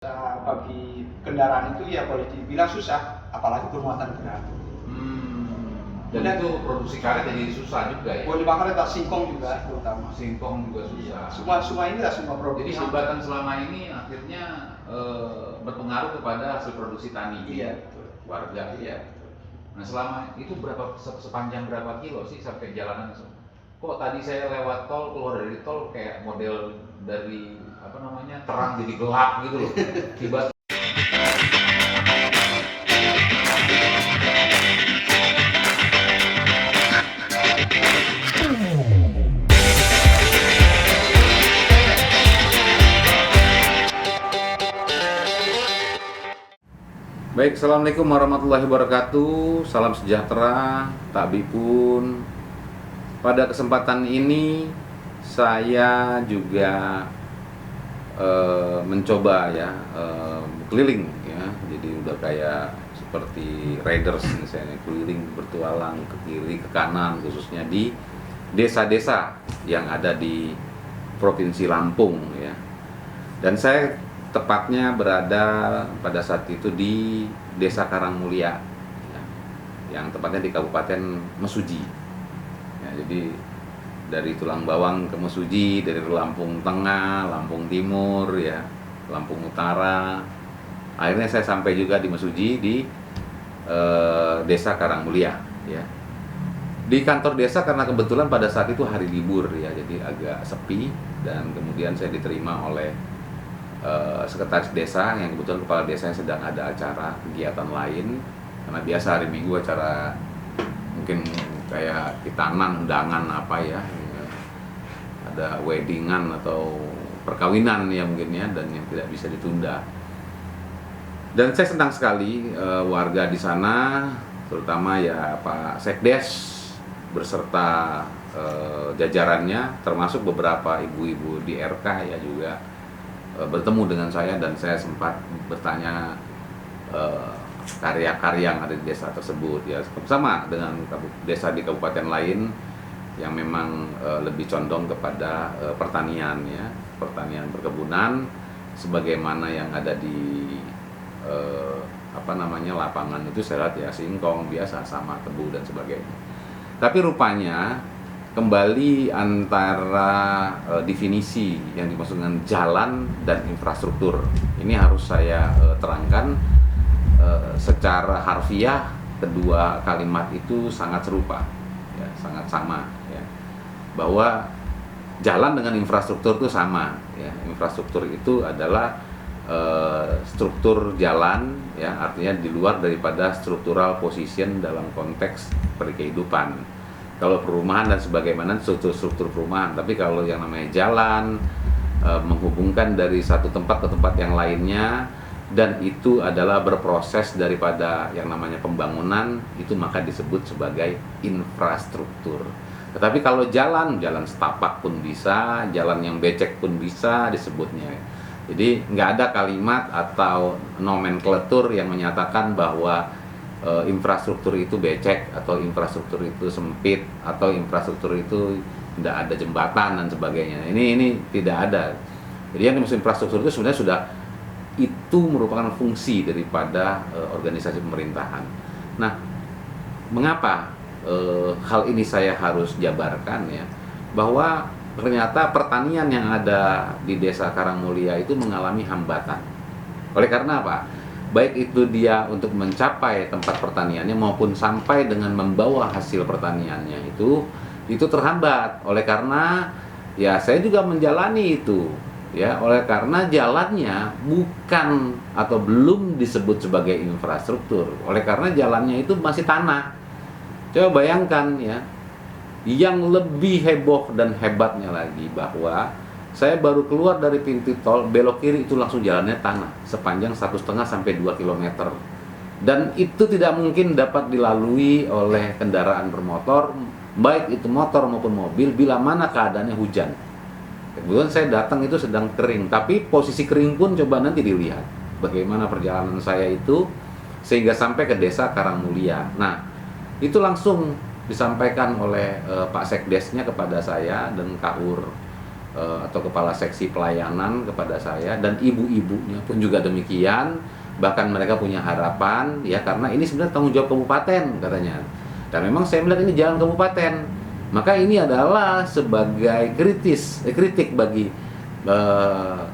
Bagi kendaraan itu ya boleh dibilang susah, apalagi bermuatan berat. Dan itu produksi karet jadi susah juga ya? Boleh bakar atau singkong juga terutama. Singkong juga susah. Semua ini lah semua produksi. Jadi hambatan selama ini akhirnya berpengaruh kepada hasil produksi tani warga ya. Nah selama itu sepanjang berapa kilo sih sampai jalanan? Kok tadi saya lewat tol, keluar dari tol kayak model dari terang jadi gelap gitu loh. Tiba Baik, assalamualaikum warahmatullahi wabarakatuh. Salam sejahtera, takbipun. Pada kesempatan ini saya juga mencoba ya keliling ya. Jadi udah kayak seperti riders misalnya, keliling bertualang ke kiri ke kanan, khususnya di desa-desa yang ada di Provinsi Lampung ya. Dan saya tepatnya berada pada saat itu di Desa Karangmulia ya, yang tepatnya di Kabupaten Mesuji ya. Jadi dari Tulang Bawang ke Mesuji, dari Lampung Tengah, Lampung Timur ya, Lampung Utara. Akhirnya saya sampai juga di Mesuji di Desa Karangmulia ya. Di kantor desa karena kebetulan pada saat itu hari libur ya, jadi agak sepi. Dan kemudian saya diterima oleh sekretaris desa yang kebetulan kepala desanya sedang ada acara kegiatan lain, karena biasa hari Minggu acara mungkin kayak khitanan, undangan apa ya, ada weddingan atau perkawinan ya mungkin ya, dan yang tidak bisa ditunda. Dan saya senang sekali warga di sana, terutama ya Pak Sekdes beserta jajarannya, termasuk beberapa ibu-ibu di RK ya juga bertemu dengan saya, dan saya sempat bertanya karya-karya yang ada di desa tersebut ya, sama dengan desa di kabupaten lain yang memang lebih condong kepada pertanian ya, pertanian perkebunan sebagaimana yang ada di lapangan itu. Saya lihat ya singkong biasa sama tebu dan sebagainya. Tapi rupanya kembali antara definisi yang dimaksud dengan jalan dan infrastruktur ini harus saya terangkan secara harfiah. Kedua kalimat itu sangat serupa ya, sangat sama ya, bahwa jalan dengan infrastruktur itu sama ya. Infrastruktur itu adalah struktur jalan ya, artinya di luar daripada structural position dalam konteks berkehidupan. Kalau perumahan dan sebagaimana struktur perumahan, tapi kalau yang namanya jalan menghubungkan dari satu tempat ke tempat yang lainnya, dan itu adalah berproses daripada yang namanya pembangunan, itu maka disebut sebagai infrastruktur. Tetapi kalau jalan setapak pun bisa, jalan yang becek pun bisa disebutnya. Jadi nggak ada kalimat atau nomenklatur yang menyatakan bahwa infrastruktur itu becek, atau infrastruktur itu sempit, atau infrastruktur itu tidak ada jembatan dan sebagainya. Ini tidak ada. Jadi yang dimaksud infrastruktur itu sebenarnya itu merupakan fungsi daripada organisasi pemerintahan. Nah, mengapa hal ini saya harus jabarkan ya, bahwa ternyata pertanian yang ada di Desa Karangmulia itu mengalami hambatan. Oleh karena apa? Baik itu dia untuk mencapai tempat pertaniannya maupun sampai dengan membawa hasil pertaniannya itu terhambat. Oleh karena ya saya juga menjalani itu ya, oleh karena jalannya bukan atau belum disebut sebagai infrastruktur. Oleh karena jalannya itu masih tanah. Coba bayangkan ya, yang lebih heboh dan hebatnya lagi bahwa saya baru keluar dari pintu tol, belok kiri itu langsung jalannya tanah sepanjang 1,5 sampai 2 km. Dan itu tidak mungkin dapat dilalui oleh kendaraan bermotor, baik itu motor maupun mobil, bila mana keadaannya hujan. Kebetulan saya datang itu sedang kering, tapi posisi kering pun coba nanti dilihat bagaimana perjalanan saya itu sehingga sampai ke Desa Karangmulia. Nah, itu langsung disampaikan oleh Pak Sekdesnya kepada saya dan Kahur atau kepala seksi pelayanan kepada saya, dan ibu-ibunya pun juga demikian. Bahkan mereka punya harapan ya, karena ini sebenarnya tanggung jawab kabupaten katanya. Dan memang saya melihat ini jalan kabupaten. Maka ini adalah sebagai kritik bagi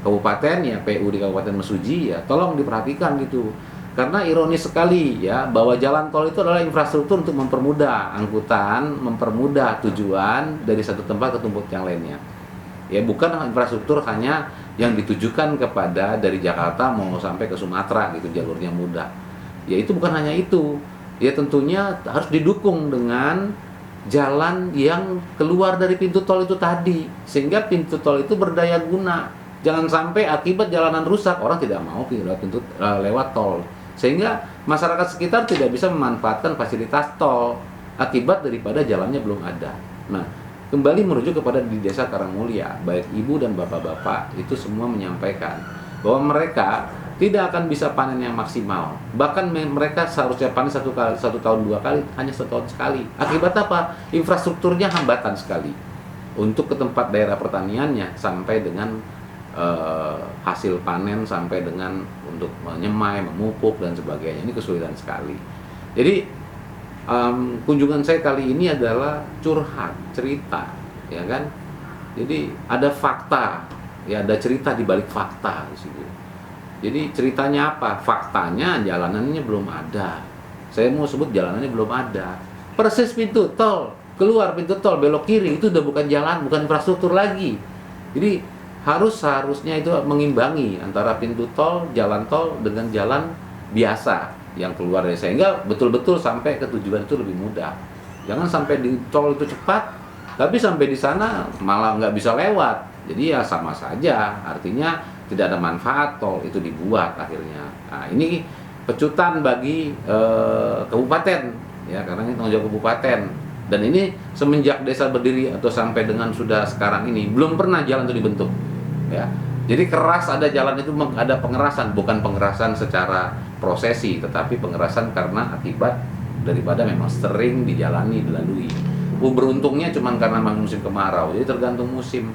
kabupaten ya, PU di Kabupaten Mesuji ya, tolong diperhatikan gitu. Karena ironis sekali ya, bahwa jalan tol itu adalah infrastruktur untuk mempermudah angkutan, mempermudah tujuan dari satu tempat ke tempat yang lainnya. Ya, bukan infrastruktur hanya yang ditujukan kepada dari Jakarta mau sampai ke Sumatera gitu, jalurnya mudah. Ya itu bukan hanya itu. Ya tentunya harus didukung dengan jalan yang keluar dari pintu tol itu tadi, sehingga pintu tol itu berdaya guna. Jangan sampai akibat jalanan rusak orang tidak mau lewat tol, sehingga masyarakat sekitar tidak bisa memanfaatkan fasilitas tol akibat daripada jalannya belum ada. Nah, kembali merujuk kepada di Desa Karangmulia, baik ibu dan bapak-bapak itu semua menyampaikan bahwa mereka tidak akan bisa panen yang maksimal. Bahkan mereka seharusnya panen satu tahun 2 kali, hanya 1 tahun sekali. Akibat apa? Infrastrukturnya hambatan sekali untuk ke tempat daerah pertaniannya, sampai dengan hasil panen, sampai dengan untuk menyemai, memupuk dan sebagainya. Ini kesulitan sekali. Jadi kunjungan saya kali ini adalah curhat, cerita, ya kan? Jadi ada fakta, ya ada cerita di balik fakta di situ. Jadi ceritanya apa? Faktanya jalanannya belum ada. Saya mau sebut jalanannya belum ada. Persis pintu tol, keluar pintu tol belok kiri itu udah bukan jalan, bukan infrastruktur lagi. Jadi harusnya itu mengimbangi antara pintu tol, jalan tol dengan jalan biasa yang keluar dari, sehingga betul-betul sampai ke tujuan itu lebih mudah. Jangan sampai di tol itu cepat, tapi sampai di sana malah nggak bisa lewat. Jadi ya sama saja, artinya tidak ada manfaat tol itu dibuat akhirnya. Nah, ini pecutan bagi kabupaten ya, karena ini tanggung jawab kabupaten. Dan ini semenjak desa berdiri atau sampai dengan sudah sekarang ini belum pernah jalan itu dibentuk ya. Jadi keras ada jalan itu, ada pengerasan, bukan pengerasan secara prosesi, tetapi pengerasan karena akibat daripada memang sering dilalui. Beruntungnya cuma karena musim kemarau, jadi tergantung musim.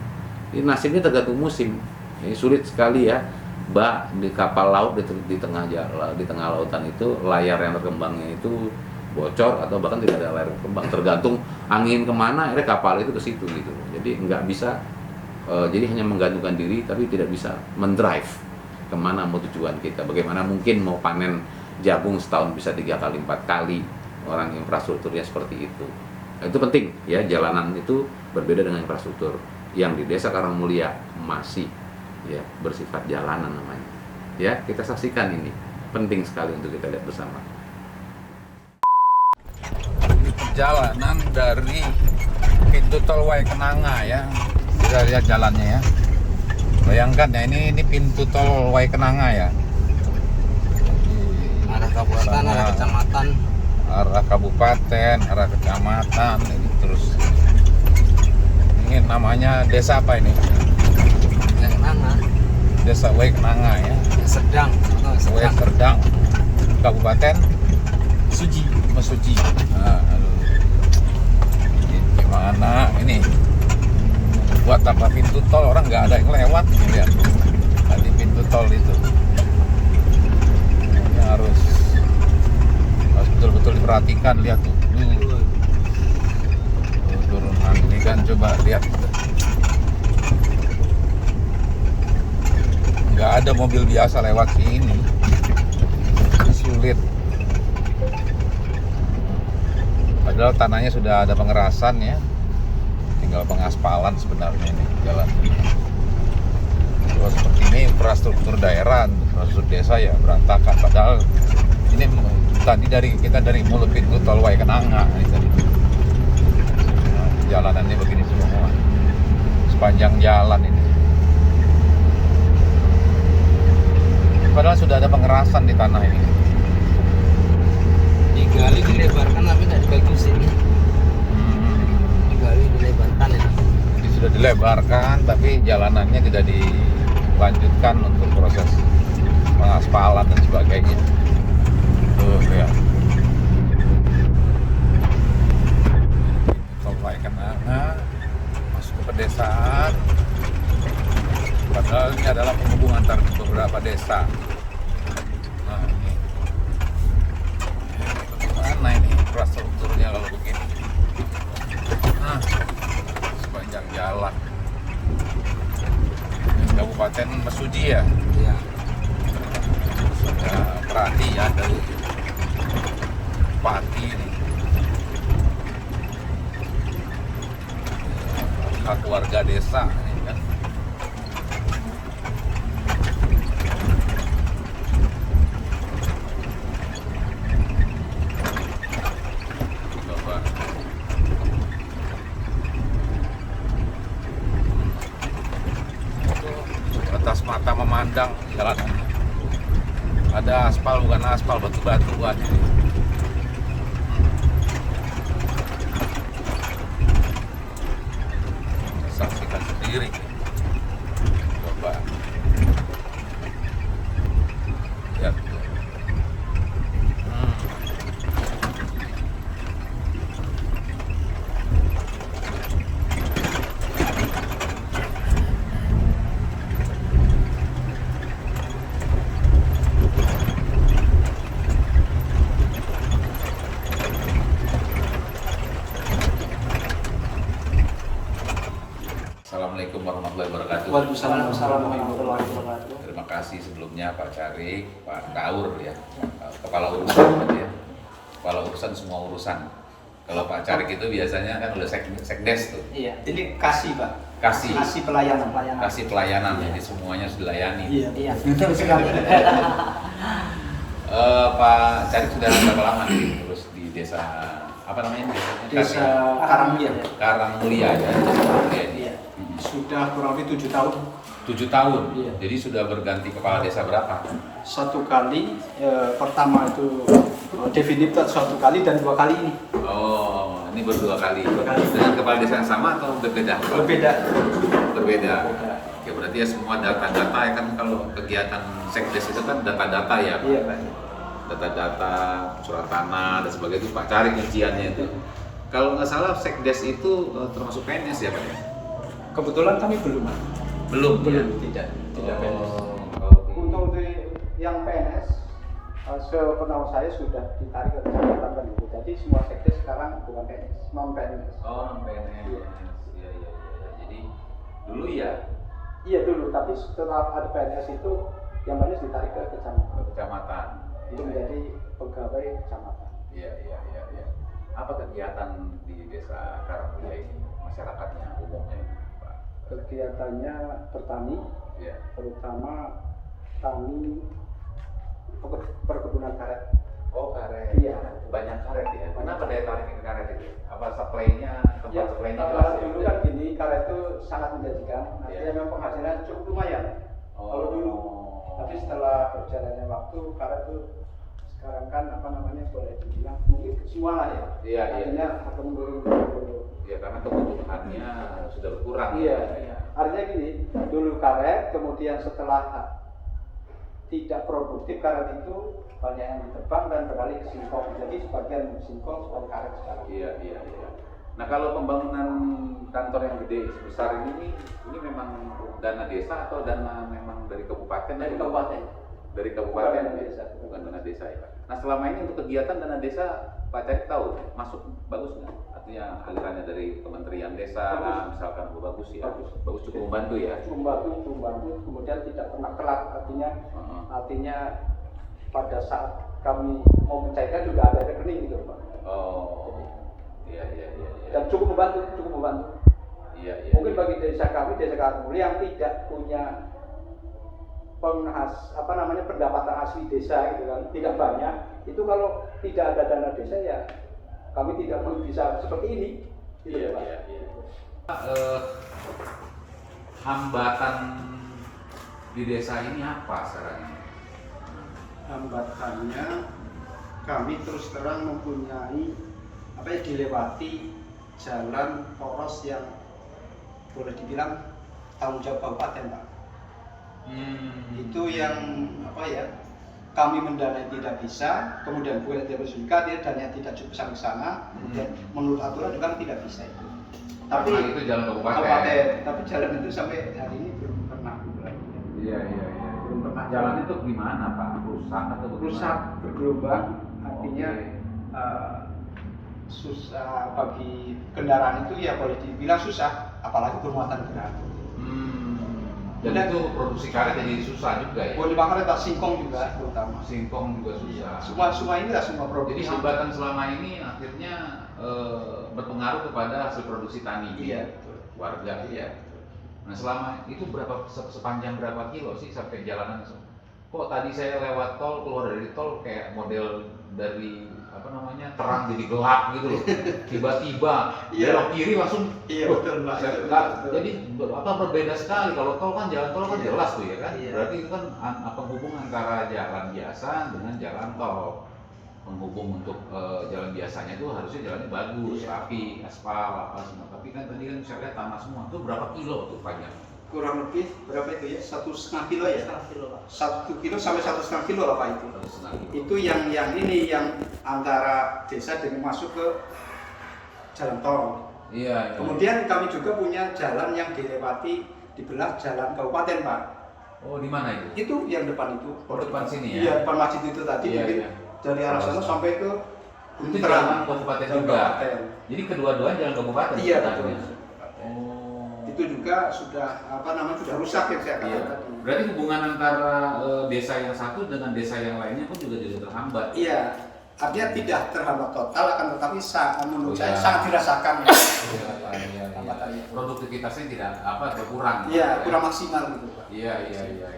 Ini nasibnya tergantung musim. Ini sulit sekali ya, di kapal laut di tengah lautan itu layar yang terkembangnya itu bocor atau bahkan tidak ada layar berkembang, tergantung angin kemana akhirnya kapal itu ke situ gitu. Jadi nggak bisa, jadi hanya menggantungkan diri tapi tidak bisa mendrive kemana mau tujuan kita. Bagaimana mungkin mau panen jagung setahun bisa 3 kali 4 kali, orang infrastrukturnya seperti itu. Itu penting ya, jalanan itu berbeda dengan infrastruktur yang di Desa Karangmulia masih ya bersifat jalanan namanya. Ya, kita saksikan ini. Penting sekali untuk kita lihat bersama. Jalanan dari pintu tol Wayekenanga ya. Kita lihat jalannya ya. Bayangkan ya, ini pintu tol Wayekenanga ya. Arah kabupaten, arah kecamatan. Arah kabupaten, arah kecamatan, ini terus. Ini namanya desa apa ini? Wayekenanga. Desa Wayekenanga ya. Serdang. Serdang. Kabupaten Mesuji. Nah, gimana ini? Buat apa pintu tol, orang nggak ada yang lewat nih, lihat. Tadi pintu tol itu. Ini harus betul-betul diperhatikan, lihat tuh. Turunan ini kan, coba lihat. Nggak ada mobil biasa lewat sini, sulit. Padahal tanahnya sudah ada pengerasan ya, tinggal pengaspalan sebenarnya ini jalan. Kalau seperti ini infrastruktur daerah, infrastruktur desa ya berantakan. Padahal ini tadi dari mulut pintu tol Wayekenanga ini tadi. Nah, jalanannya begini semua, sepanjang jalan ini. Padahal sudah ada pengerasan di tanah ini. Digali, dilebarkan tapi tidak dibagusin. Digali, dilebarkan ya. Jadi sudah dilebarkan tapi jalanannya tidak dilanjutkan untuk proses pengaspalan dan sebagainya. Tuh ya. Tol Wayekenanga masuk ke pedesaan. Padahal ini adalah penghubung antar beberapa desa. Nah ini, bagaimana ini infrastrukturnya kalau begini? Nah, sepanjang jalan. Ini Kabupaten Mesuji ya, Iya. sudah perhati ya dari Pati ini. Hak warga desa ini kan. Coba. Atas mata memandang jalanan. Ada aspal, bukan aspal, batu-batuan ini. Saksikan sendiri. Coba. Lihat. Assalamualaikum warahmatullahi wabarakatuh. Waalaikumsalam warahmatullahi wabarakatuh. Terima kasih sebelumnya Pak Carik, Pak Daur ya, kepala urusan ya, kepala urusan semua urusan. Kalau Pak Carik itu biasanya kan udah sekdes tuh, Iya, ini kasih Pak. Kasih. Kasih pelayanan. kasih pelayanan, jadi semuanya sudah dilayani. Iya, betul sekali. Pak Carik sudah berapa lama nih terus di desa apa namanya? Desa Karangmulia. Karangmulia ya, Desa Karangmulia ini. Iya. Sudah kurang lebih 7 tahun. 7 tahun. Iya. Jadi sudah berganti kepala desa berapa? Satu kali, pertama itu definitif satu kali dan 2 kali ini. Oh, ini berdua kali. 2 kali. Dengan kepala desa yang sama atau berbeda? Berbeda. Berbeda. Ya berarti ya semua data-data ya kan, kalau kegiatan sekdes itu kan data-data ya Pak. Iya Pak. Data-data surat tanah dan sebagainya itu Pak Carik rinciannya itu. Kalau nggak salah sekdes itu termasuk PNS ya Pak ya? Kebetulan kami belum. Belum ya? Tidak PNS. Oh, Untuk yang PNS, sepengetahuan saya sudah ditarik ke kecamatan kan itu. Jadi semua sekdes sekarang bukan PNS, non PNS. Oh, non PNS. Iya. Iya. Jadi dulu ya Iya dulu, tapi setelah ada PNS itu yang PNS ditarik ke kecamatan. ke kecamatan. Itu menjadi pegawai kecamatan. Iya. Apa kegiatan di desa Karangmulia ini, masyarakatnya umumnya ini, Pak? Kegiatannya bertani, Iya. terutama tani perkebunan karet. Oh, karet. Iya. Banyak karet ya. Kenapa daya tarik ke karet itu? Apa supply-nya, tempat Ya, supply-nya jelas ya? dulu kan gini, karet itu sangat menjanjikan. Artinya Iya. memang penghasilan cukup lumayan. Kalau dulu. Tapi setelah berjalannya waktu, karet itu sekarang kan boleh dibilang mungkin semua lah ya. Iya. Artinya akan menurun. Ya karena kebutuhannya sudah berkurang. Iya. Artinya gini, dulu karet, kemudian setelah tidak produktif karet itu banyak yang ditebang dan beralih ke singkong. Jadi sebagian singkong, sebagian karet sekarang. Iya. Nah kalau pembangunan kantor yang gede sebesar ini memang dana desa atau dana memang dari kabupaten? Dari kabupaten. Dari kabupaten, Bukan dana desa. bukan dana desa ya Pak. Nah selama ini untuk kegiatan dana desa Pak Carik tahu masuk bagus nggak? Artinya alirannya dari Kementerian Desa Bagus. misalkan bagus ya, Bagus. cukup membantu ya. Cukup membantu, kemudian tidak pernah telat. Artinya pada saat kami mau mencairkan juga ada rekening gitu Pak. Oh, iya. Dan cukup membantu. Iya. Mungkin bagi desa kami, desa Karangmulia yang tidak punya pendapatan asli desa gitu kan, tidak banyak. Itu kalau tidak ada dana desa ya kami tidak bisa seperti ini. Gitu, Iya. Pak. Hambatan di desa ini apa sekarang ini? Hambatannya kami terus terang mempunyai dilewati jalan poros yang boleh dibilang tanggung jawab kabupaten Pak. Itu yang kami mendanai tidak bisa, kemudian bukan tidak juga dia dananya tidak cukup sampai sana, kemudian menurut aturan juga tidak bisa itu. Tapi itu jalan kabupaten. tapi jalan itu sampai hari ini belum pernah Iya. Belum pernah Jalan itu gimana Pak? Rusak atau bagaimana? rusak bergelombang, artinya Oke. susah bagi kendaraan itu ya boleh dibilang susah, apalagi bermuatan berat. Dan itu produksi karet jadi susah juga ya? Boleh bakar atau singkong juga terutama. Singkong juga susah. Semua ini lah semua produksi. Jadi hambatan selama ini akhirnya berpengaruh kepada hasil produksi tani Iya, betul. warga. Iya. Nah selama itu berapa sepanjang berapa kilo sih sampai jalanan? Kok tadi saya lewat tol, keluar dari tol kayak model dari apa namanya terang jadi gelap gitu loh. Tiba-tiba Iya. belok kiri langsung. Iya, "Wah, betul, Pak. saya- Betul. Jadi berbeda sekali. Kalau tol kan jalan tol kan Iya. jelas tuh ya kan. Iya. Berarti itu kan penghubung antara jalan biasa dengan jalan tol. Penghubung untuk jalan biasanya tuh harusnya jalannya bagus, Iya. rapi, aspal apa semua. Tapi kan tadi kan saya lihat tanah semua. Itu berapa kilo tuh panjang? Kurang lebih berapa itu ya? 1,5 kilo ya? 1,5 kilo Pak. 1 kilo sampai 1,5 kilo lah Pak itu. 1,5 kilo. Itu yang antara desa dengan masuk ke jalan tol. Iya. Kemudian kami juga punya jalan yang dilewati dibelah jalan kabupaten Pak. Oh di mana itu? Itu yang depan itu. Oh, depan sini ya? Iya, depan masjid itu tadi Iya, mungkin iya. dari arah sana sampai ke Itu Terang. jalan kabupaten Jalan juga. kabupaten. Jadi kedua-duanya jalan kabupaten. Iya, sebenarnya. betul. Oh. Itu juga sudah sudah rusak yang saya Iya. katakan tadi. Berarti hubungan antara desa yang satu dengan desa yang lainnya pun juga jadi terhambat. Iya, artinya tidak terhambat total, akan tetapi menurut Oh, saya iya. sangat dirasakan. Iya. Hambatannya. Produktivitasnya tidak berkurang. Iya, kurang maksimal gitu Pak. Iya.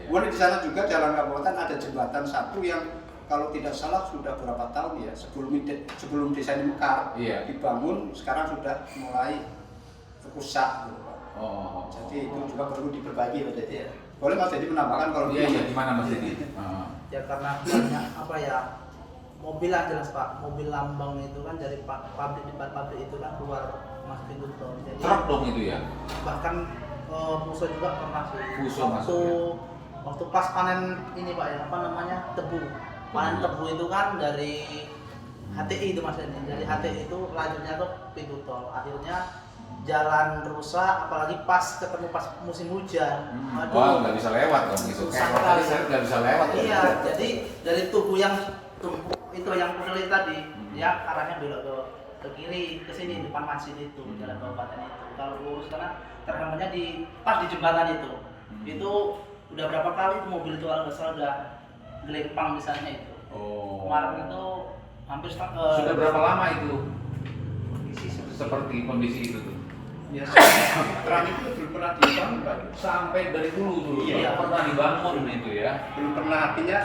Kemudian di sana juga jalan kabupaten ada jembatan satu yang kalau tidak salah sudah berapa tahun ya sebelum desa ini mekar Iya. dibangun, sekarang sudah mulai rusak. Gitu, Pak. Oh. Jadi itu juga perlu diperbaiki Pak Dedi. Iya. Boleh Mas Dedi menambahkan kalau Iya, begitu? gimana Mas Dedi? Heeh. Ya karena banyak apa ya mobil lah jelas Pak, mobil lambang itu kan dari pabrik di pabrik itu kan keluar masuk pintu tol. Jadi Truk dong itu ya. bahkan Puso juga pernah sih. Puso masuk, Waktu pas panen ini Pak ya apa namanya tebu. Panen tebu itu kan dari HTI itu maksudnya. Dari HTI itu lanjutnya ke pintu tol. Akhirnya jalan rusak, apalagi pas ketemu pas musim hujan. Aduh. Wah, nggak bisa lewat dong itu. Susah Kayak tadi sekali. saya nggak bisa lewat. Iya, jadi dari tubuh itu yang kulit tadi, ya arahnya belok ke kiri, ke sini depan masjid itu, jalan kabupaten itu. Kalau lurus karena terhambatnya pas di jembatan itu. Itu udah berapa kali itu mobil itu kalau nggak salah udah gelempang misalnya itu. Oh. Kemarin itu hampir Sudah berapa lama itu kondisi seperti kondisi itu tuh? Ya, terang itu belum pernah dibangun Pak. Sampai dari dulu Iya. nggak pernah dibangun itu ya. Belum pernah, artinya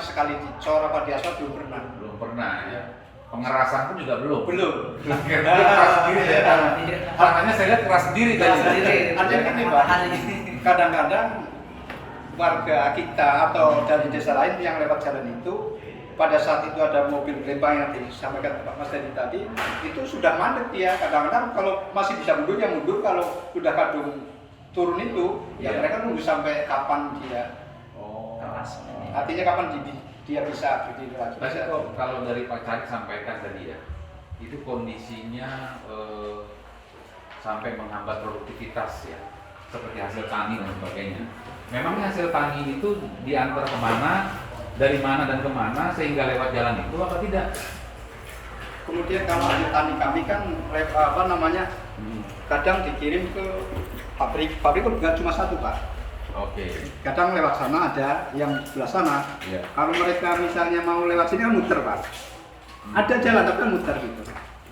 sekali dicor apa diaspal belum pernah. Belum pernah ya. Pengerasan pun juga belum. Belum. Akhirnya keras sendiri ya. Tangannya saya lihat keras sendiri Keras tadi. sendiri. Ada gini Pak, kadang-kadang warga kita atau dari desa lain yang lewat jalan itu pada saat itu ada mobil gelembang yang disampaikan Pak Mas tadi itu sudah mandek dia. Kadang-kadang kalau masih bisa mundur ya mundur, kalau sudah kadung turun itu ya Iya. mereka nunggu sampai kapan dia. Oh. Keras. Artinya kapan dia bisa berdiri lagi. Tapi kalau dari Pak Carik sampaikan tadi ya, itu kondisinya sampai menghambat produktivitas ya, seperti hasil tani dan sebagainya. Memangnya hasil tani itu diantar kemana, dari mana dan kemana sehingga lewat jalan itu apa tidak? Kemudian kalau hasil tani kami kan kadang dikirim ke pabrik nggak cuma satu Pak. Oke. Kadang lewat sana ada yang sebelah sana. Iya. Kalau mereka misalnya mau lewat sini kan muter Pak. Ada jalan tapi kan muter gitu.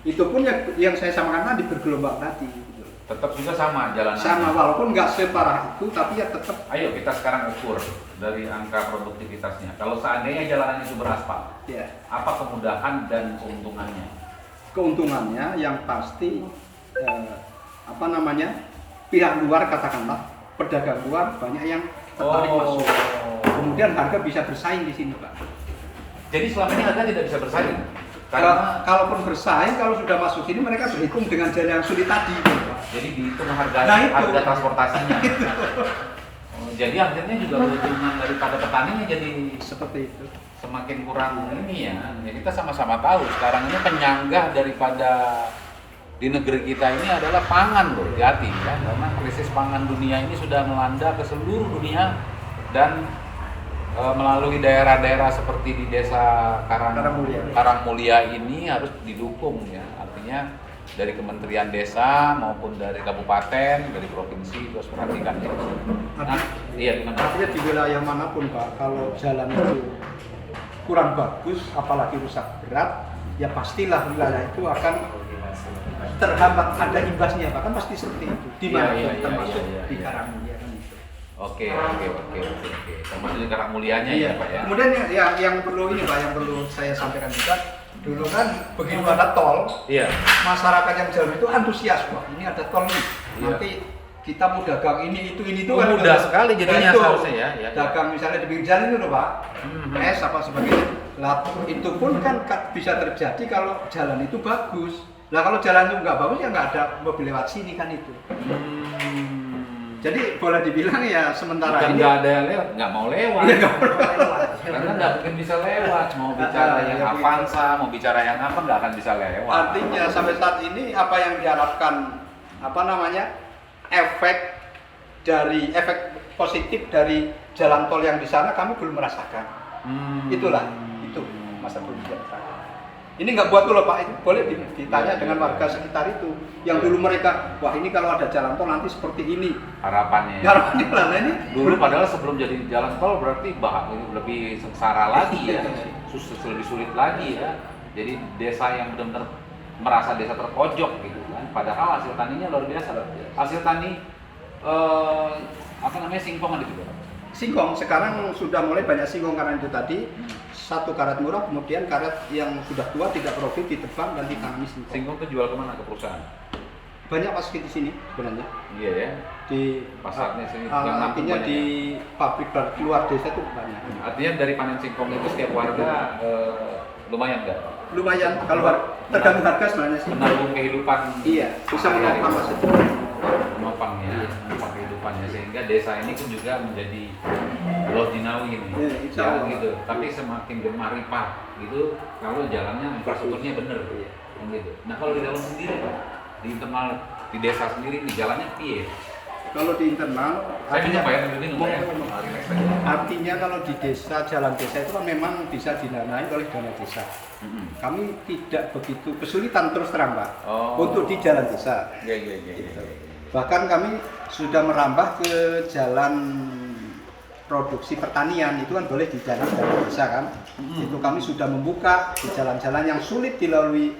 Itu pun yang saya samakan tadi bergelombang tadi. Gitu. Tetap juga sama jalan. Sama walaupun nggak separah itu tapi ya tetap. Ayo kita sekarang ukur dari angka produktivitasnya. Kalau seandainya jalanan itu beraspal, Ya. apa kemudahan dan keuntungannya? Keuntungannya yang pasti pihak luar katakanlah pedagang luar banyak yang tertarik masuk. Kemudian harga bisa bersaing di sini Pak. Jadi selama ini harga tidak bisa bersaing. Karena Kalaupun bersaing, kalau sudah masuk sini mereka berhitung dengan jalan yang sulit tadi. jadi dihitung harga Nah, itu. harga transportasinya. Oh, jadi akhirnya juga keuntungan daripada petaninya jadi Seperti itu. semakin kurang ini ya. Ya kita sama-sama tahu sekarang ini penyanggah daripada di negeri kita ini adalah pangan loh, hati-hati ya, karena krisis krisis pangan dunia ini sudah melanda ke seluruh dunia dan melalui daerah-daerah seperti di desa Karangmulia ini harus didukung ya. Artinya dari Kementerian Desa maupun dari kabupaten, dari provinsi terus perhatikan ya. Nah, iya gimana? Artinya di wilayah manapun Pak, kalau jalan itu kurang bagus, apalagi rusak berat, ya pastilah wilayah itu akan terhambat, ada imbasnya, bahkan pasti seperti itu. Di mana termasuk di Karangmulia kan itu. Oke. Termasuk di Karangmulianya ya Pak ya. Kemudian yang perlu ini Pak, yang perlu saya sampaikan juga, dulu kan begitu ada tol, Iya. masyarakat yang jalan itu antusias, wah ini ada tol nih, Iya. nanti kita mau dagang ini itu Oh, kan mudah sekali jadinya itu, seharusnya ya. dagang misalnya di pinggir jalan itu loh Pak, Mhm. es apa sebagainya. Lah itu pun kan bisa terjadi kalau jalan itu bagus. Lah kalau jalan itu nggak bagus ya nggak ada mobil lewat sini kan itu. Jadi boleh dibilang ya sementara Bukan ini nggak ada yang lewat, nggak mau lewat. Iya, nggak mau Karena nggak mungkin bisa lewat. Mau bicara yang ya, Avanza, mau bicara yang apa nggak akan bisa lewat. artinya sampai saat ini apa yang diharapkan apa namanya efek positif dari jalan tol yang di sana kami belum merasakan. Itulah itu masa belum dirasakan. Ini nggak buat loh Pak, itu boleh ditanya dengan warga sekitar itu yang dulu mereka wah ini kalau ada jalan tol nanti seperti ini Harapannya. harapannya lah. Nah, ini Dulu padahal sebelum jadi jalan tol berarti lebih sengsara lagi ya, lebih sulit lagi ya. Jadi desa yang benar-benar merasa desa terpojok gitu kan. Padahal hasil taninya luar biasa. Hasil tani singkong ada juga. singkong sekarang sudah mulai banyak singkong karena itu tadi satu karet murah, kemudian karet yang sudah tua tidak profit ditebang dan ditanami singkong. Singkong itu jual kemana, ke perusahaan? Banyak pasti di sini sebenarnya. Iya ya. Di Pasarnya sini yang nampung artinya banyak di pabrik luar desa itu banyak. Artinya dari panen singkong itu setiap warga lumayan nggak? Lumayan kalau tergantung harga sebenarnya sih. Menanggung kehidupan. Iya, bisa sehari-hari. menopang maksudnya. Menopang ya, menopang kehidupannya sehingga desa ini pun juga menjadi loh jinawi ini. Iya, insya Allah. gitu. Tapi semakin bermarifat gitu kalau jalannya infrastrukturnya bener gitu. Nah kalau di dalam sendiri Pak, di internal di desa sendiri di jalannya piye? Kalau di internal, Saya minta Pak ya, ini ngomong ya. artinya kalau di desa, jalan desa itu kan memang bisa didanai oleh dana desa. Kami tidak begitu kesulitan terus terang Pak, untuk di jalan desa. Iya. Gitu. Bahkan kami sudah merambah ke jalan produksi pertanian, itu kan boleh di jalan desa kan. Itu kami sudah membuka di jalan-jalan yang sulit dilalui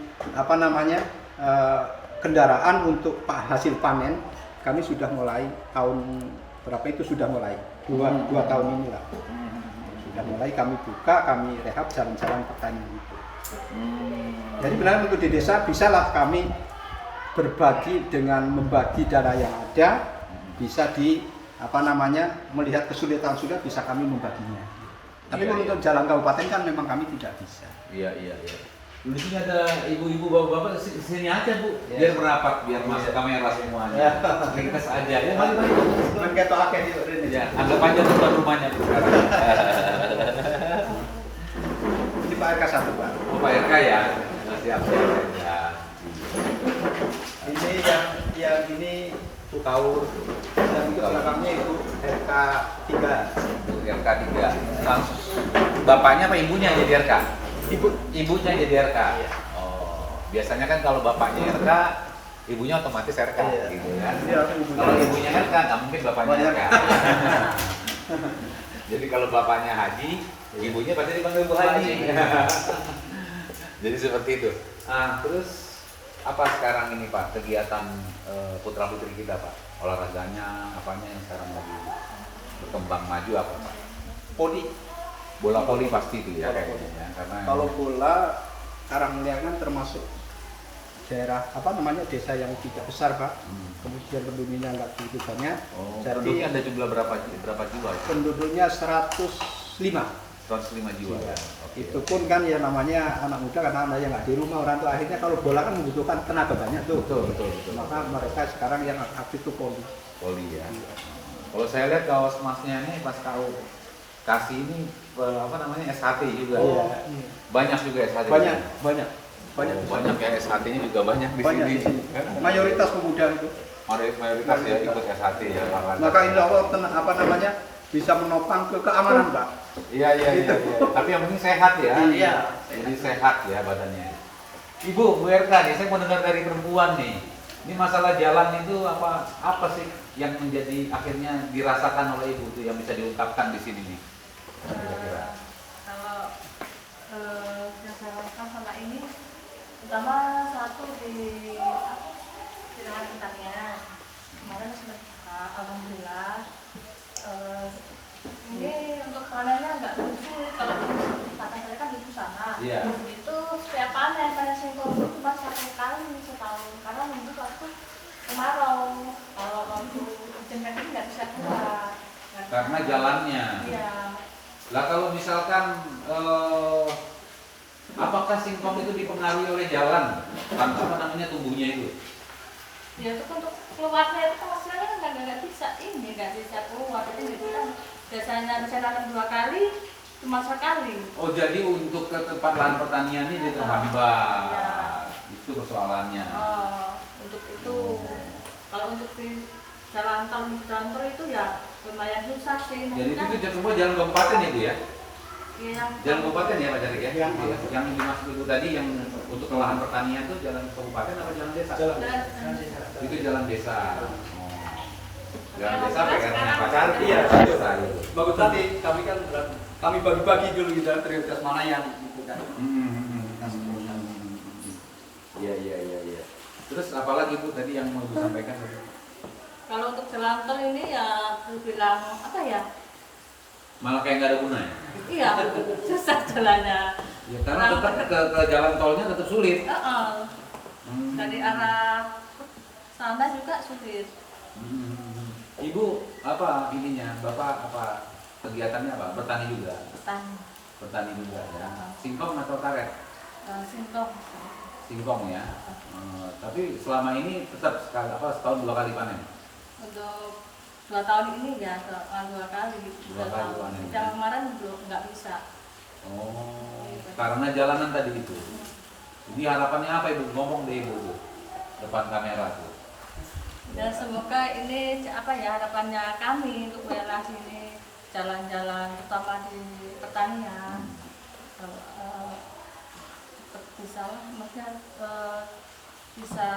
kendaraan untuk hasil panen. Kami sudah mulai tahun berapa itu sudah mulai dua tahun ini lah. Sudah mulai kami buka, kami rehab jalan-jalan pertanian itu. Jadi benar untuk di desa bisalah kami berbagi dengan membagi dana yang ada, bisa melihat kesulitan sudah bisa kami membaginya. Tapi kalau untuk jalan kabupaten kan memang kami tidak bisa. Iya. Di sini ada ibu-ibu, bapak-bapak, sini aja Bu, biar merapat, biar masuk kamera semuanya. Ringkas aja. Ya, mari. Mengketo akeh itu Rene. Ya, anggap aja tuan rumahnya Bu sekarang. Ini Pak RK 1 Pak. Oh, Pak RK ya. Siap. Ya. Ini yang ini Tukaur dan itu belakangnya itu RK 3. RK 3. Langsung bapaknya apa ibunya jadi RK? Ibunya jadi RK. Iya. Oh, biasanya kan kalau bapaknya RK, ibunya otomatis RK gitu kan. Iya, Kalau ibunya RK nggak mungkin bapaknya RK. Jadi kalau bapaknya Haji, ibunya pasti dipanggil Bu Haji. Jadi seperti itu. Terus apa sekarang ini Pak kegiatan putra putri kita Pak? Olahraganya, apanya yang sekarang lagi berkembang maju apa Pak? Poli. Bola voli pasti itu ya Bola kayaknya voli. ya, karena Kalau bola Karangmulia kan termasuk daerah desa yang tidak besar Pak. Kemudian penduduknya nggak begitu banyak. penduduknya ada jumlah berapa jiwa? Penduduknya 105. 105 jiwa. Iya. Oke. Itu pun kan ya namanya anak muda karena anda yang nggak di rumah orang tua, akhirnya kalau bola kan membutuhkan tenaga banyak tuh. Betul. Maka mereka sekarang yang aktif itu poli. Voli ya. Kalau saya lihat kaos emasnya ini pas kau kasih ini SHT juga. Iya. Banyak juga SHT. Banyak Banyak ya SHT-nya juga banyak di Banyak sini. di sini. Mayoritas pemuda itu. mayoritas ya ikut S1 ya. Maka insya Allah bisa menopang ke keamanan, Pak. Iya. Tapi yang penting sehat ya. Iya. Jadi sehat ya badannya. Ibu, Bu RK nih, saya mau dengar dari perempuan nih. Ini masalah jalan itu apa sih yang menjadi akhirnya dirasakan oleh Ibu tuh yang bisa diungkapkan di sini nih? Kira-kira. Kalau yang saya rasakan sama ini, pertama satu di lahan pertanian kemarin sudah alhamdulillah. Ini untuk panennya agak sulit kalau kata saya kan di sana. Iya. Itu setiap panen singkong itu cuma 1 kali setahun karena nunggu waktu kemarau. Kalau waktu hujan kan nggak bisa keluar. Karena jalannya. Iya. Lah kalau misalkan apakah singkong itu dipengaruhi oleh jalan? Apa namanya tumbuhnya itu? Ya itu untuk keluarnya itu masalahnya kan nggak bisa keluar. Jadi kan biasanya bisa nanam 2 kali, cuma sekali. Oh jadi untuk ke tempat lahan pertanian ini terhambat. Ya. Itu persoalannya. Untuk itu, kalau untuk di jalan tol itu ya lumayan susah sih. Jadi itu semua jalan kabupaten itu ya? Yang Jalan kabupaten ya Pak Jarik ya? Iya. Yang dimaksud itu tadi yang untuk lahan pertanian itu jalan kabupaten apa jalan desa? jalan Itu jalan desa. Oh. Jalan Yang desa PR-nya sekarang- Pak Jarik. Iya. Desa itu. Bagus tadi kami kan kami bagi-bagi dulu gitu prioritas mana yang itu kan. Iya. Terus apalagi Bu tadi yang mau disampaikan tadi? kalau untuk jalan tol ini ya bilang apa ya? Malah kayak nggak ada guna ya? Iya, susah jalannya. Ya karena tetap ke jalan tolnya tetap sulit. Dari arah sana juga sulit. Ibu apa ininya? Bapak apa kegiatannya apa? Bertani juga. Bertani juga ya. Singkong atau karet? Singkong. Singkong ya. Tapi selama ini tetap setahun 2 kali panen. Untuk 2 tahun ini ya 2 kali. 2 kali panen. Yang kemarin belum nggak bisa. Oh, karena jalanan tadi itu. Jadi harapannya apa Ibu? Ngomong deh Ibu tuh, depan kamera tuh. Dan semoga ini harapannya kami untuk wilayah sini jalan-jalan terutama di pertanian bisa maksudnya bisa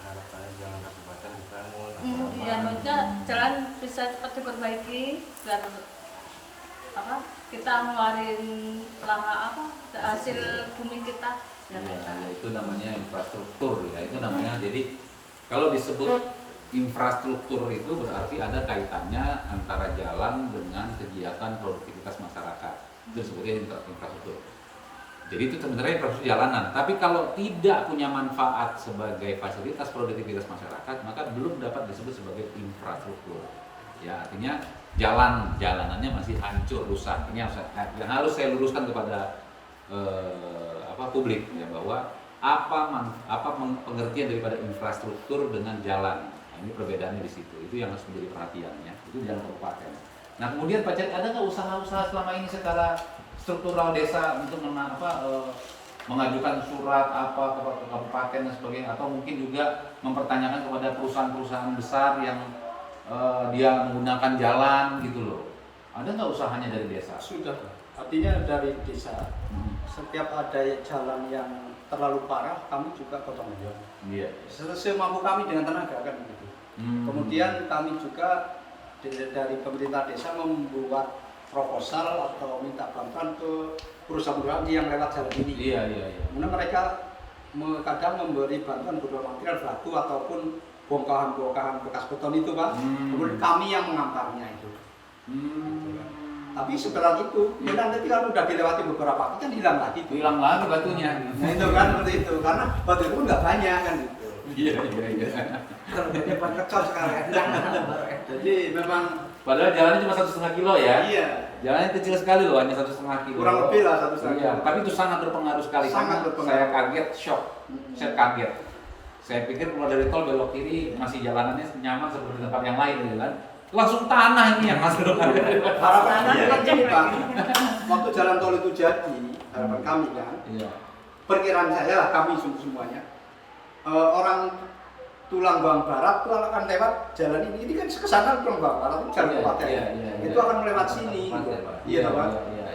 harapannya jalan kabupaten dibangun. Iya, maksudnya jalan bisa cepat diperbaiki biar kita ngeluarin hasil bumi kita. Ya, itu namanya infrastruktur ya. Itu namanya jadi kalau disebut infrastruktur itu berarti ada kaitannya antara jalan dengan kegiatan produktivitas masyarakat. Itu disebutnya infrastruktur. Jadi itu sebenarnya infrastruktur jalanan. Tapi kalau tidak punya manfaat sebagai fasilitas produktivitas masyarakat, maka belum dapat disebut sebagai infrastruktur. Ya, artinya jalanannya masih hancur, rusak. Ini yang harus saya luruskan kepada publik ya, bahwa apa pengertian daripada infrastruktur dengan jalan. Nah, ini perbedaannya di situ. Itu yang harus menjadi perhatiannya. Itu jalan kabupaten. Nah, kemudian Pak Cari, ada nggak usaha-usaha selama ini secara struktural desa untuk mengajukan surat ke kabupaten dan sebagainya, atau mungkin juga mempertanyakan kepada perusahaan-perusahaan besar yang dia menggunakan jalan gitu loh? Ada nggak usahanya dari desa? Sudah, artinya dari desa setiap ada jalan yang terlalu parah kami juga potong. Iya. Semampu kami dengan tenaga kan begitu. Kemudian kami juga dari pemerintah desa membuat proposal atau minta bantuan ke perusahaan-perusahaan yang lewat jalan ini. Iya. Kemudian mereka kadang memberi bantuan berupa material batu ataupun bongkahan-bongkahan bekas beton itu Pak. Kemudian kami yang mengantarnya itu. Tapi seberat itu, ya nanti kalau udah dilewati beberapa kali kan hilang lagi. Hilang lagi batunya. Nah itu kan seperti itu, karena batu itu nggak banyak kan itu. Iya. Kalau banyak kecil sekarang. Jadi memang. Padahal jalannya cuma 1,5 kilo ya. Iya. Jalannya kecil sekali loh, hanya 1,5 kilo. Kurang lebih lah 1,5 kilo. Iya, tapi itu sangat berpengaruh sekali. Sangat karena berpengaruh. Saya kaget, shock. Saya kaget. Saya pikir keluar dari tol belok kiri masih jalanannya nyaman seperti tempat yang lain gitu kan. Langsung tanah ini yang masuk. Harapan kami kan gini Pak, waktu jalan tol itu jadi, harapan kami kan, Iya. perkiraan saya lah kami semuanya, orang Tulang Bawang Barat itu akan lewat jalan ini. Ini kan kesana Tulang Bawang Barat itu jalan kabupaten. Itu akan melewat sini. Iya, Pak.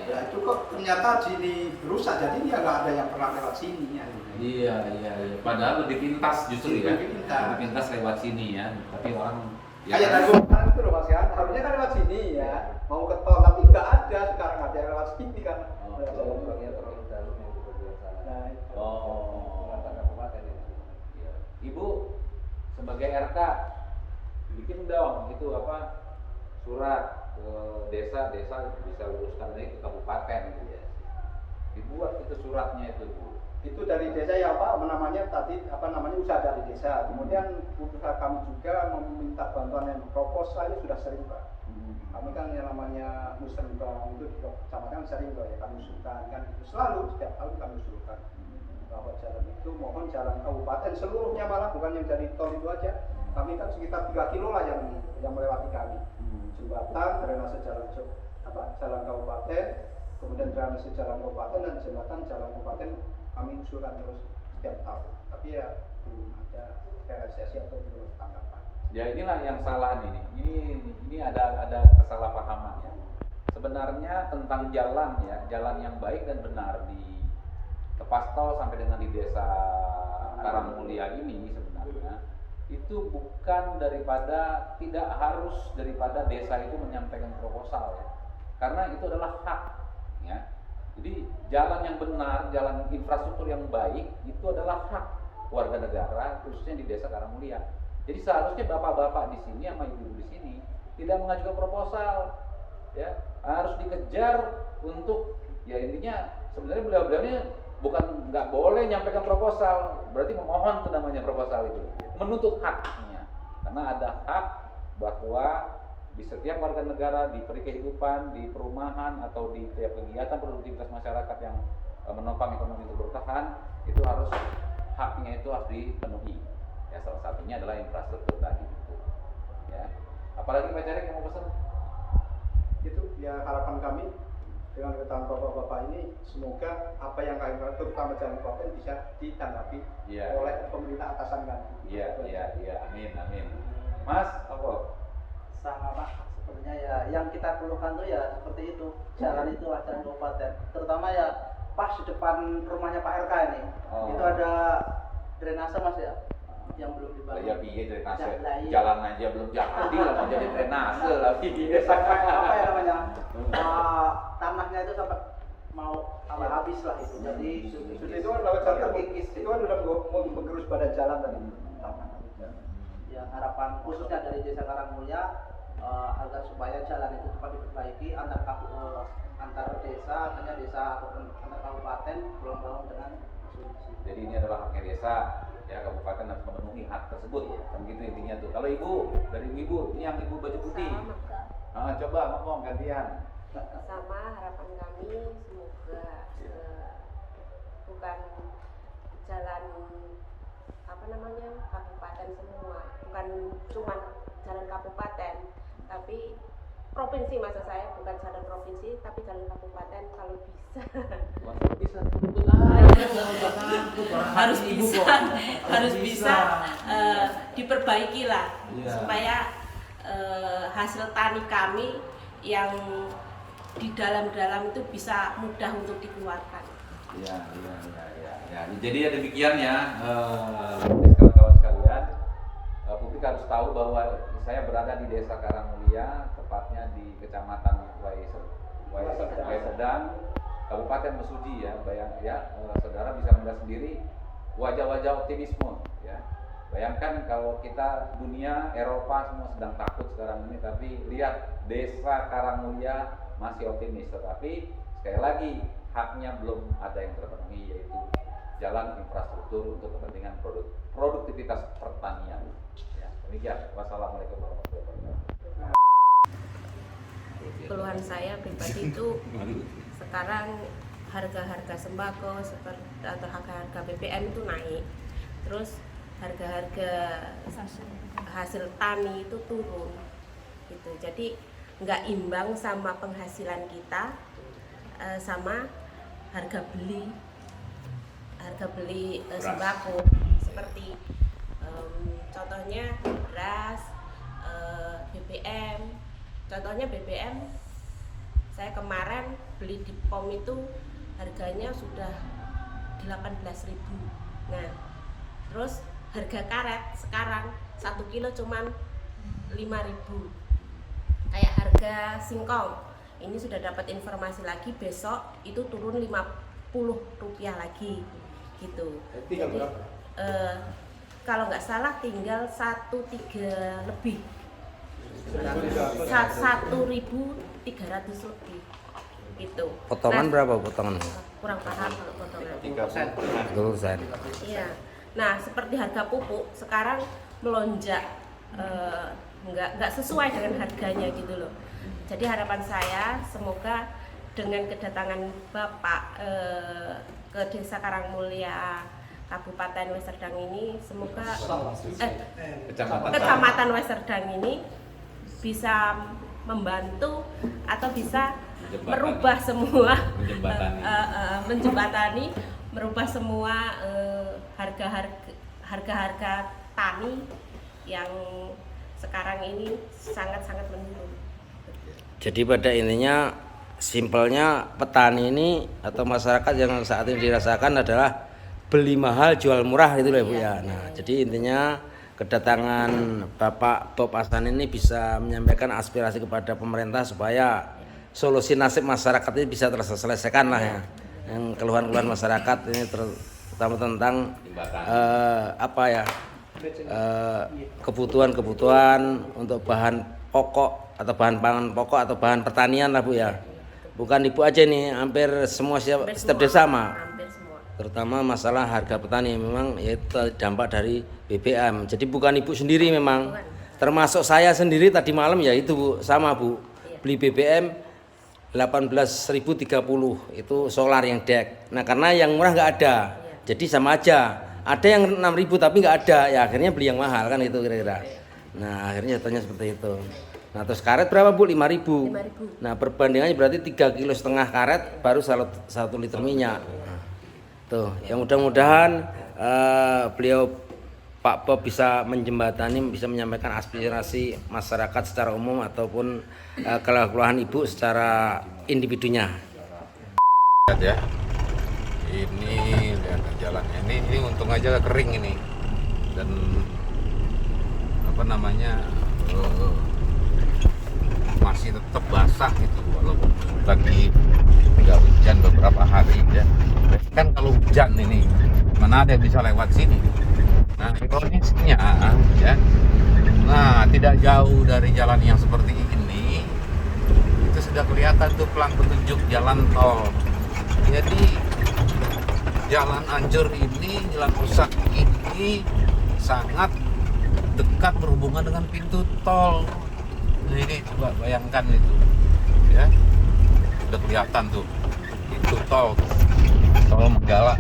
Ya itu kok ternyata sini rusak, jadi dia nggak ada yang pernah lewat sini. Ya. Iya. Padahal lebih pintas justru ya. Lebih pintas lewat sini ya. Tapi orang kayak dari kemarin itu loh Mas ya, harusnya kan lewat sini ya. Mau ke tol tapi nggak ada, sekarang ada yang lewat sini kan. Jalan-jalannya terlalu dalam yang di bagian sana. Nah, itu. Pengatar kabupaten ini. Iya. Ibu sebagai RK bikin dong itu apa surat ke desa bisa luruskan lagi ke kabupaten gitu ya. Dibuat itu suratnya itu Bu. Itu dari desa ya Pak, namanya tadi usaha dari desa. Kemudian usaha kami juga meminta bantuan yang proposal ini sudah sering Pak. Kami kan yang namanya musrenbang itu di kecamatan sering Pak ya kami usulkan kan itu selalu setiap tahun kami usulkan bahwa jalan itu mohon jalan kabupaten seluruhnya malah bukan yang dari tol itu aja. Kami kan sekitar 3 kilo lah yang melewati kami. Jembatan, drainase jalan kabupaten, kemudian drainase jalan kabupaten dan jembatan jalan kabupaten kami usulkan terus setiap tahun. Tapi ya belum ada realisasi atau belum tanggapan. Ya inilah yang salah nih. Ini ada kesalahpahaman ya. Sebenarnya tentang jalan ya, jalan yang baik dan benar di Tepastol sampai dengan di desa Karangmulia ini sebenarnya itu bukan tidak harus daripada desa itu menyampaikan proposal ya. Karena itu adalah hak ya. Jadi jalan yang benar, jalan infrastruktur yang baik itu adalah hak warga negara khususnya di desa Karangmulia. Jadi seharusnya bapak-bapak di sini sama ibu-ibu di sini tidak mengajukan proposal ya, harus dikejar untuk ya intinya sebenarnya beliau-beliau ini bukan nggak boleh nyampaikan proposal, berarti memohon itu namanya proposal itu, menuntut haknya, karena ada hak bahwa di setiap warga negara di kehidupan, di perumahan atau di setiap kegiatan produktivitas masyarakat yang menopang ekonomi untuk bertahan itu harus haknya itu harus dipenuhi. Ya salah satunya adalah infrastruktur tadi itu. Ya. Apalagi Pak Jarek yang mau pesan? Itu ya harapan kami dengan keterangan bapak-bapak ini semoga apa yang kami lakukan terutama jalan kabupaten bisa ditanggapi oleh pemerintah atasan kami. Iya, amin. Mas, apa? Sama Pak, sebenarnya ya yang kita perlukan tuh ya seperti itu, jalan itu lah jalan kabupaten, terutama ya pas di depan rumahnya Pak RK ini, itu ada drainase Mas ya, yang belum dibangun. Ya piye drainase, iya. jalan aja belum jadi lah mau jadi drainase lah piye. Sampai apa ya namanya, tanahnya itu sampai mau habis lah itu, jadi itu kan lewat jalan terkikis, itu kan udah menggerus badan jalan tadi. Ya harapan khususnya dari desa Karangmulia agar supaya jalan itu cepat diperbaiki antar desa, hanya desa ataupun antar kabupaten belum dengan asumsi. Jadi ini adalah haknya desa, ya kabupaten harus memenuhi hak tersebut, kan gitu intinya tuh. Kalau ibu, dari ibu, ini yang ibu baju putih. Coba ngomong gantian. Sama harapan kami semoga bukan jalan kabupaten semua, bukan cuma jalan kabupaten, tapi provinsi, maksud saya bukan jalan provinsi tapi jalan kabupaten kalau bisa. harus bisa diperbaiki lah supaya hasil tani kami yang di dalam itu bisa mudah untuk dikeluarkan. Ya. Jadi ya demikian ya, kawan-kawan sekalian. Publik harus tahu bahwa saya berada di Desa Karangmulia, tepatnya di Kecamatan Wai Sedang, Kabupaten Mesuji ya. Saudara bisa melihat sendiri wajah-wajah optimisme ya. Bayangkan kalau kita dunia Eropa semua sedang takut sekarang ini, tapi lihat Desa Karangmulia masih optimis. Tetapi sekali lagi haknya belum ada yang terpenuhi, yaitu jalan infrastruktur untuk kepentingan produktivitas pertanian. Ya, demikian. Wassalamualaikum warahmatullahi wabarakatuh. Keluhan saya pribadi itu sekarang harga-harga sembako atau harga BBM itu naik, terus harga-harga hasil tani itu turun, gitu. Jadi nggak imbang sama penghasilan kita sama harga beli sembako seperti Contohnya beras, BBM. Contohnya BBM, saya kemarin beli di POM itu harganya sudah 18.000. Nah, terus harga karet sekarang 1 kilo cuman 5.000. Kayak harga singkong, ini sudah dapat informasi lagi besok itu turun Rp50 lagi gitu. Jadi kalau nggak salah tinggal 1.3 lebih, 1.300 lebih gitu. Potongan berapa potongan? Kurang paham kalau potongan. 30%. Iya. Nah, seperti harga pupuk sekarang melonjak, nggak sesuai dengan harganya gitu loh. Jadi harapan saya semoga dengan kedatangan Bapak ke Desa Karangmulia Kabupaten Weserdang ini, semoga Kecamatan Weserdang ini bisa membantu atau bisa merubah semua menjembatani merubah semua harga-harga tani yang sekarang ini sangat-sangat menurun. Jadi pada intinya simpelnya petani ini atau masyarakat yang saat ini dirasakan adalah beli mahal jual murah gitu loh Bu ya. Nah, jadi intinya kedatangan Bapak Bob Hasan ini bisa menyampaikan aspirasi kepada pemerintah supaya solusi nasib masyarakat ini bisa terselesaikan lah ya. Yang keluhan-keluhan masyarakat ini terutama tentang kebutuhan untuk bahan pokok atau bahan pangan pokok atau bahan pertanian lah Bu ya. Bukan Ibu aja nih, hampir semua setiap desa sama. Terutama masalah harga petani memang itu dampak dari BBM. Jadi bukan Ibu sendiri memang. Termasuk saya sendiri tadi malam ya itu Bu, sama Bu. Beli BBM 18.030 itu solar yang dek. Nah, karena yang murah nggak ada. Jadi sama aja. Ada yang 6.000 tapi nggak ada. Ya akhirnya beli yang mahal kan itu kira-kira. Nah, akhirnya jatuhnya seperti itu. Nah, terus karet berapa Bu? 5.000. Nah, perbandingannya berarti 3,5 kilo karet baru 1 liter minyak. Tuh, yang mudah-mudahan beliau Pak Bob bisa menjembatani, bisa menyampaikan aspirasi masyarakat secara umum ataupun keluhan Ibu secara individunya. Lihat ya, ini lihat jalannya. Ini untung aja kering ini dan apa namanya masih tetap basah gitu walaupun lagi nggak hujan beberapa hari ya. Kan kalau hujan ini mana ada yang bisa lewat sini. Nah, ironisnya ya, nah tidak jauh dari jalan yang seperti ini itu sudah kelihatan tuh pelang petunjuk jalan tol. Jadi jalan Anjur ini, jalan rusak ini sangat dekat berhubungan dengan pintu tol. Nah, ini coba bayangkan itu ya, udah kelihatan tuh pintu tol Manggalak.